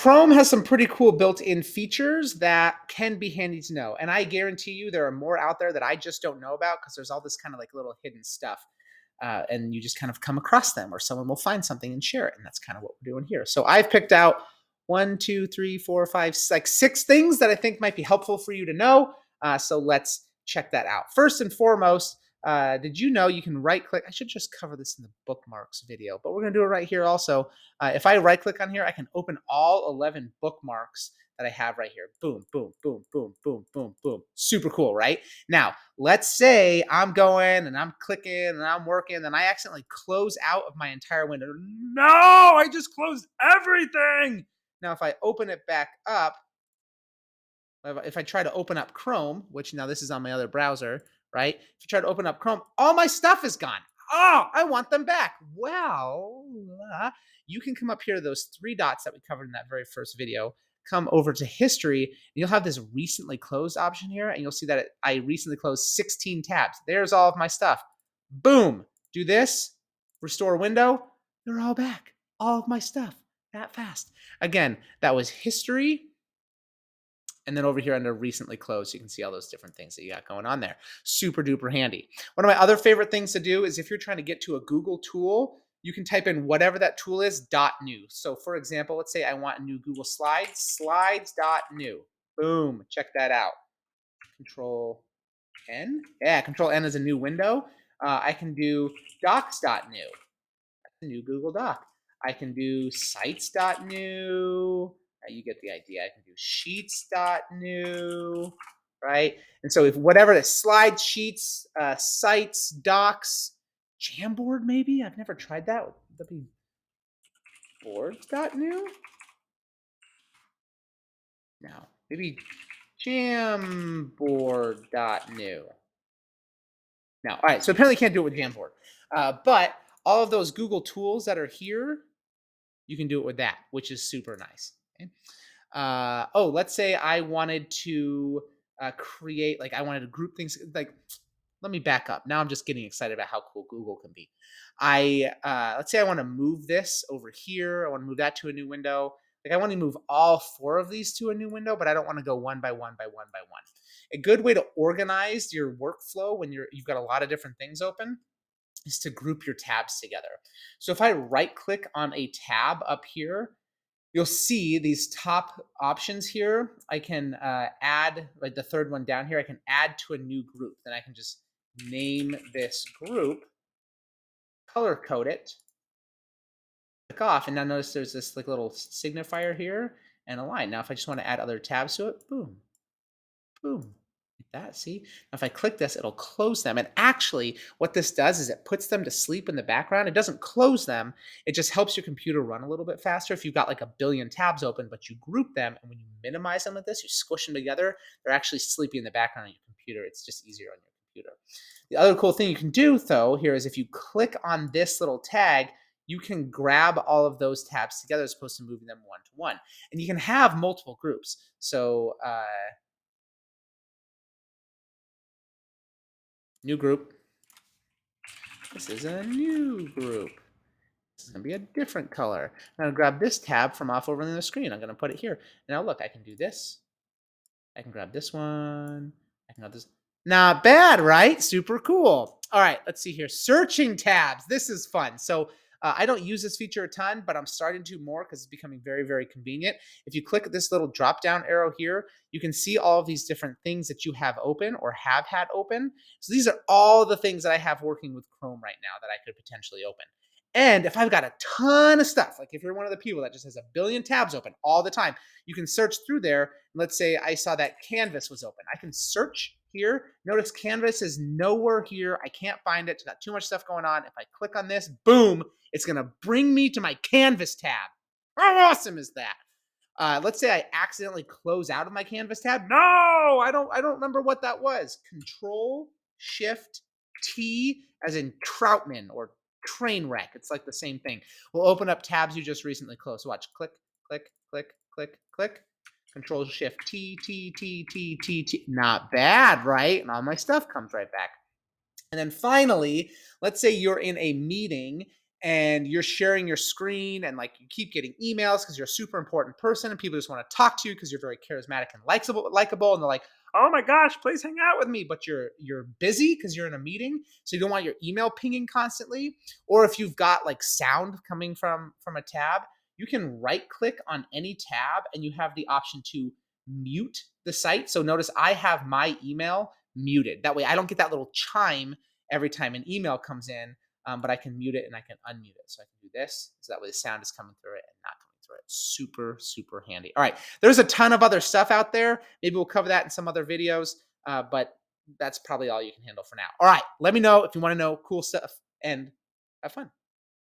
Chrome has some pretty cool built-in features that can be handy to know. And I guarantee you there are more out there that I just don't know about because there's all this kind of like little hidden stuff. And you just kind of come across them or someone will find something and share it. And that's kind of what we're doing here. So I've picked out 1, 2, 3, 4, 5, like 6 things that I think might be helpful for you to know. So let's check that out. First and foremost, did you know you can right click? I should just cover this in the bookmarks video, but we're going to do it right here also. If I right click on here, I can open all 11 bookmarks that I have right here. Boom, boom, boom, boom, boom, boom, boom. Super cool, right? Now, let's say I'm going and I'm clicking and I'm working and I accidentally close out of my entire window. No, I just closed everything. Now, if I open it back up, if I try to open up Chrome, which now this is on my other browser, right? If you try to open up Chrome, all my stuff is gone. Oh, I want them back. Well, you can come up here to those 3 dots that we covered in that very first video, come over to history, and you'll have this recently closed option here, and you'll see that I recently closed 16 tabs. There's all of my stuff. Boom. Do this, restore window, they're all back. All of my stuff that fast. Again, that was history. And then over here under recently closed, you can see all those different things that you got going on there. Super duper handy. One of my other favorite things to do is if you're trying to get to a Google tool, you can type in whatever that tool is, .new. So for example, let's say I want a new Google Slides, slides.new. Boom, check that out. Control N. Yeah, Control N is a new window. I can do docs.new. That's a new Google Doc. I can do sites.new. You get the idea. I can do sheets.new, right? And so if whatever the slide sheets, sites, docs, Jamboard maybe? I've never tried that. Would that be boards.new? No, maybe Jamboard.new. No, all right, so apparently can't do it with Jamboard. But all of those Google tools that are here, you can do it with that, which is super nice. Okay? Let's say I wanted to create, like I wanted to group things, like, let me back up. Now I'm just getting excited about how cool Google can be. Let's say I want to move this over here. I want to move that to a new window. Like I want to move all 4 of these to a new window, but I don't want to go one by one by one by one. A good way to organize your workflow when you've got a lot of different things open is to group your tabs together. So if I right click on a tab up here, you'll see these top options here. I can add, like the third one down here, I can add to a new group. Then I can just name this group, color code it, click off, and now notice there's this like little signifier here and a line. Now if I just want to add other tabs to it, boom, boom. Like that, see? Now if I click this, it'll close them. And actually, what this does is it puts them to sleep in the background. It doesn't close them. It just helps your computer run a little bit faster. If you've got like a billion tabs open, but you group them, and when you minimize them like this, you squish them together, they're actually sleeping in the background on your computer. It's just easier on your computer. The other cool thing you can do, though, here is if you click on this little tag, you can grab all of those tabs together as opposed to moving them one to one. And you can have multiple groups. So, new group. This is a new group. This is going to be a different color. I'm going to grab this tab from off over on the screen. I'm going to put it here. Now look, I can do this. I can grab this one. I can grab this. Not bad, right? Super cool. All right, let's see here. Searching tabs. This is fun. So I don't use this feature a ton, but I'm starting to more because it's becoming very, very convenient. If you click this little drop-down arrow here, you can see all of these different things that you have open or have had open. So these are all the things that I have working with Chrome right now that I could potentially open. And if I've got a ton of stuff, like if you're one of the people that just has a billion tabs open all the time, you can search through there. Let's say I saw that Canvas was open. I can search here. Notice Canvas is nowhere here. I can't find it. It's got too much stuff going on. If I click on this, boom, it's going to bring me to my Canvas tab. How awesome is that? Let's say I accidentally close out of my Canvas tab. No, I don't remember what that was. Control Shift T as in Troutman or train wreck. It's like the same thing. We'll open up tabs you just recently closed. So watch, click, click, click, click, click. Control Shift T, T, T, T, T, T. Not bad, right? And all my stuff comes right back. And then finally, let's say you're in a meeting and you're sharing your screen and like you keep getting emails because you're a super important person and people just want to talk to you because you're very charismatic and likable, and they're like, oh my gosh, please hang out with me, but you're busy because you're in a meeting, so you don't want your email pinging constantly. Or if you've got like sound coming from a tab, you can right click on any tab and you have the option to mute the site. So notice I have my email muted, that way I don't get that little chime every time an email comes in, but I can mute it and I can unmute it. So I can do this. So that way the sound is coming through it and not coming through it. Super, super handy. All right. There's a ton of other stuff out there. Maybe we'll cover that in some other videos, but that's probably all you can handle for now. All right. Let me know if you want to know cool stuff and have fun.